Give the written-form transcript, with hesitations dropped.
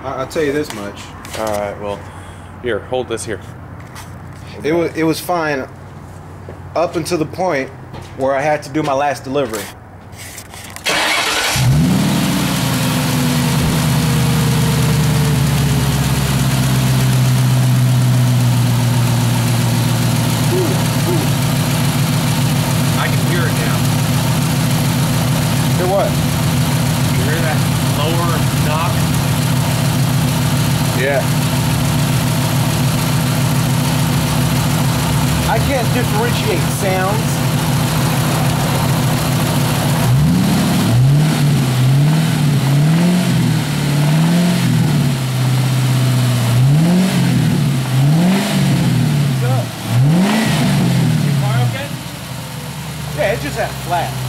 I'll tell you this much. All right, well, here, hold this here. It was fine up until the point where I had to do my last delivery. I can hear it now. Hear what? You hear that lower knock? Yeah. I can't differentiate sounds. What's up? Is your car okay? Yeah, it's just that flat.